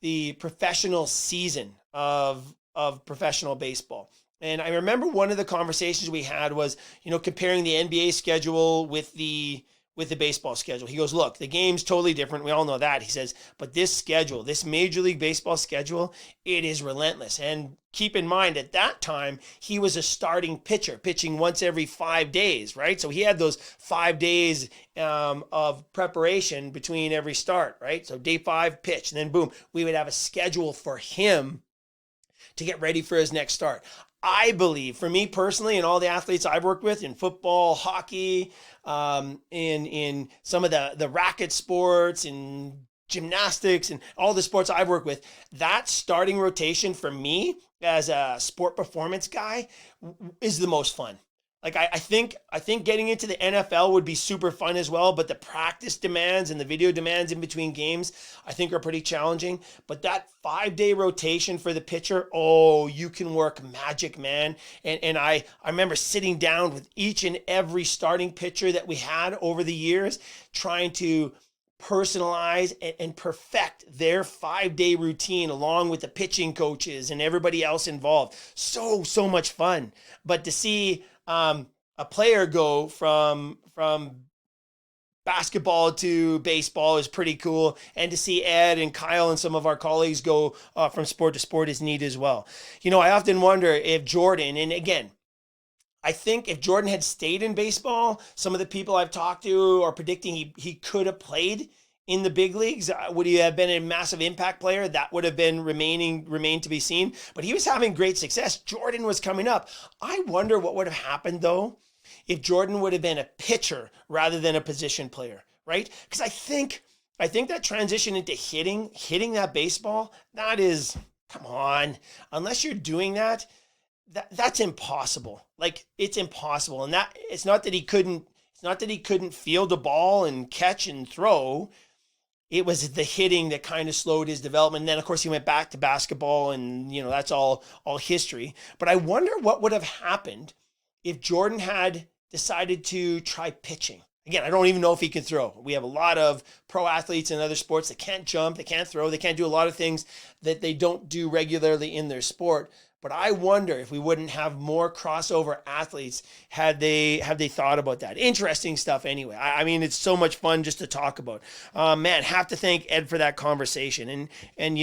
the professional season of professional baseball. And I remember one of the conversations we had was, comparing the NBA schedule with the baseball schedule. He goes, look, the game's totally different. We all know that. He says, but this schedule, this Major League Baseball schedule, it is relentless. And keep in mind, at that time, he was a starting pitcher, pitching once every 5 days, right? So he had those 5 days of preparation between every start, right? So day 5, pitch, and then boom, we would have a schedule for him to get ready for his next start. I believe, for me personally, and all the athletes I've worked with in football, hockey, in some of the racket sports, in gymnastics, and all the sports I've worked with, that starting rotation for me as a sport performance guy is the most fun. Like I think getting into the NFL would be super fun as well, but the practice demands and the video demands in between games, I think are pretty challenging. But that 5-day rotation for the pitcher, oh, you can work magic, man. And I remember sitting down with each and every starting pitcher that we had over the years, trying to personalize and perfect their 5-day routine along with the pitching coaches and everybody else involved. So much fun. But to see a player go from basketball to baseball is pretty cool. And to see Ed and Kyle and some of our colleagues go from sport to sport is neat as well. I often wonder if Jordan, and again, I think if Jordan had stayed in baseball, some of the people I've talked to are predicting he could have played in the big leagues. Would he have been a massive impact player? That would have been remained to be seen. But he was having great success. Jordan was coming up. I wonder what would have happened, though, if Jordan would have been a pitcher rather than a position player, right? Because I think that transition into hitting that baseball, that is, come on, unless you're doing that, that's impossible. Like, it's impossible. And that it's not that he couldn't field a ball and catch and throw. it was the hitting that kind of slowed his development. And then, of course, he went back to basketball, and that's all history. But I wonder what would have happened if Jordan had decided to try pitching. Again, I don't even know if he can throw. We have a lot of pro athletes in other sports that can't jump, they can't throw, they can't do a lot of things that they don't do regularly in their sport. But I wonder if we wouldn't have more crossover athletes had they thought about that. Interesting stuff anyway. I mean, it's so much fun just to talk about. Man, have to thank Ed for that conversation. And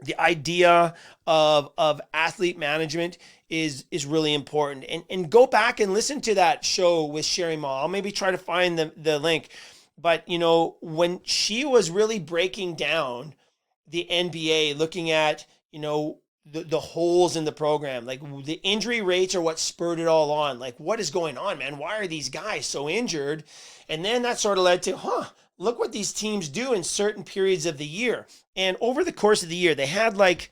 the idea of athlete management is really important. And go back and listen to that show with Sherry Ma. I'll maybe try to find the link. But, when she was really breaking down the NBA, looking at, the holes in the program, like the injury rates are what spurred it all on. Like, what is going on, man? Why are these guys so injured? And then that sort of led to, look what these teams do in certain periods of the year. And over the course of the year, they had like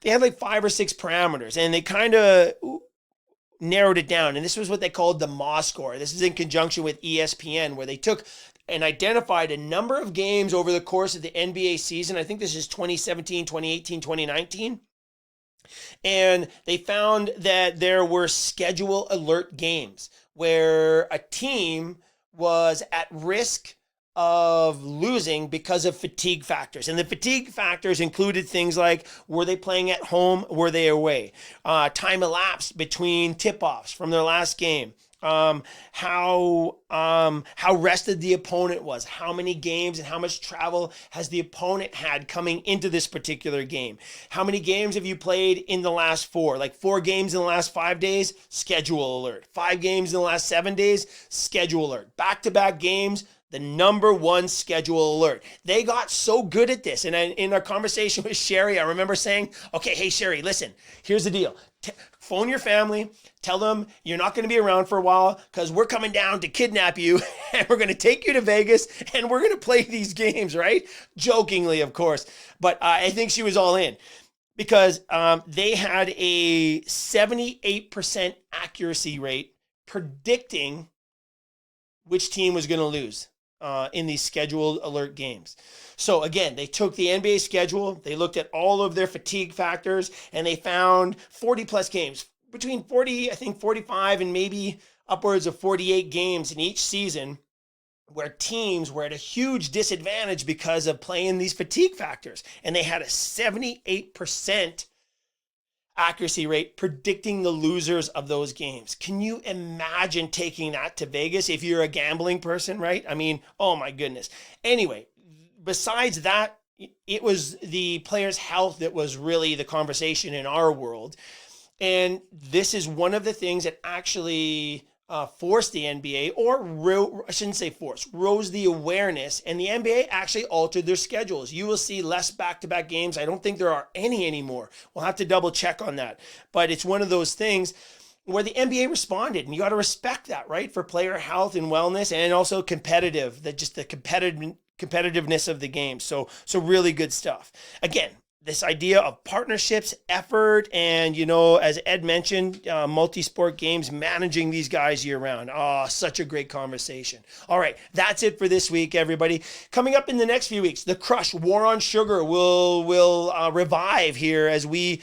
5 or 6 parameters, and they kind of narrowed it down. And this was what they called the Ma score. This is in conjunction with ESPN, where they took and identified a number of games over the course of the NBA season. I think this is 2017, 2018, 2019. And they found that there were schedule alert games where a team was at risk of losing because of fatigue factors. And the fatigue factors included things like, were they playing at home? Were they away? Time elapsed between tip-offs from their last game. How rested the opponent was, how many games and how much travel has the opponent had coming into this particular game. How many games have you played in the last 4? Like 4 games in the last 5 days, schedule alert. 5 games in the last 7 days, schedule alert. Back-to-back games, the number one schedule alert. They got so good at this. And in our conversation with Sherry, I remember saying, okay, hey, Sherry, listen, here's the deal. Phone your family, tell them you're not going to be around for a while because we're coming down to kidnap you and we're going to take you to Vegas and we're going to play these games, right? Jokingly, of course. But I think she was all in because they had a 78% accuracy rate predicting which team was going to lose in these scheduled alert games. So again, they took the NBA schedule, they looked at all of their fatigue factors, and they found 40 plus games, between 40, I think 45 and maybe upwards of 48 games in each season where teams were at a huge disadvantage because of playing these fatigue factors. And they had a 78% accuracy rate predicting the losers of those games. Can you imagine taking that to Vegas if you're a gambling person, right? I mean, oh my goodness. Anyway, besides that, it was the players' health that was really the conversation in our world. And this is one of the things that actually forced the NBA, or I shouldn't say forced, rose the awareness, and the NBA actually altered their schedules. You will see less back-to-back games. I don't think there are any anymore. We'll have to double check on that. But it's one of those things where the NBA responded, and you got to respect that, right? For player health and wellness, and also competitive, just the competitiveness of the game. So really good stuff. Again, this idea of partnerships, effort, and, as Ed mentioned, multi-sport games, managing these guys year round. Oh, such a great conversation. All right, that's it for this week, everybody. Coming up in the next few weeks, the Crush War on Sugar will revive here as we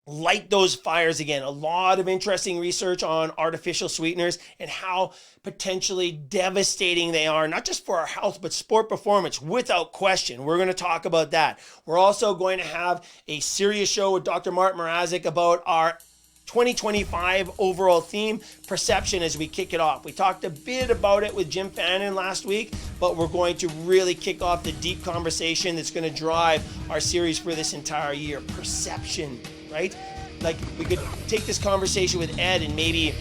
light those fires again. A lot of interesting research on artificial sweeteners and how potentially devastating they are, not just for our health, but sport performance, without question. We're going to talk about that. We're also going to have a serious show with Dr. Mark Mrazek about our 2025 overall theme, perception, as we kick it off. We talked a bit about it with Jim Fannin last week, but we're going to really kick off the deep conversation that's going to drive our series for this entire year. Perception, right? Like, we could take this conversation with Ed and maybe,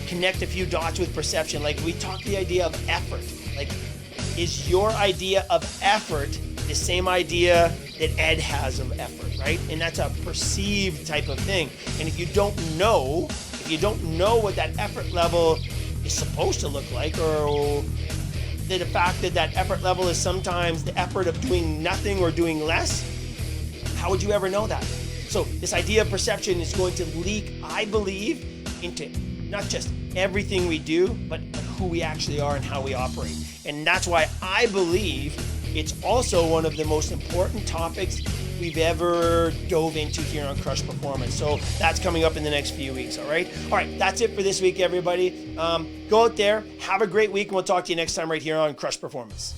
connect a few dots with perception. Like, we talked the idea of effort. Like, is your idea of effort the same idea that Ed has of effort, right? And that's a perceived type of thing. And if you don't know what that effort level is supposed to look like, or the fact that effort level is sometimes the effort of doing nothing or doing less, how would you ever know that? So this idea of perception is going to leak, I believe, into not just everything we do, but who we actually are and how we operate. And that's why I believe it's also one of the most important topics we've ever dove into here on Crush Performance. So that's coming up in the next few weeks, all right? All right, that's it for this week, everybody. Go out there, have a great week, and we'll talk to you next time right here on Crush Performance.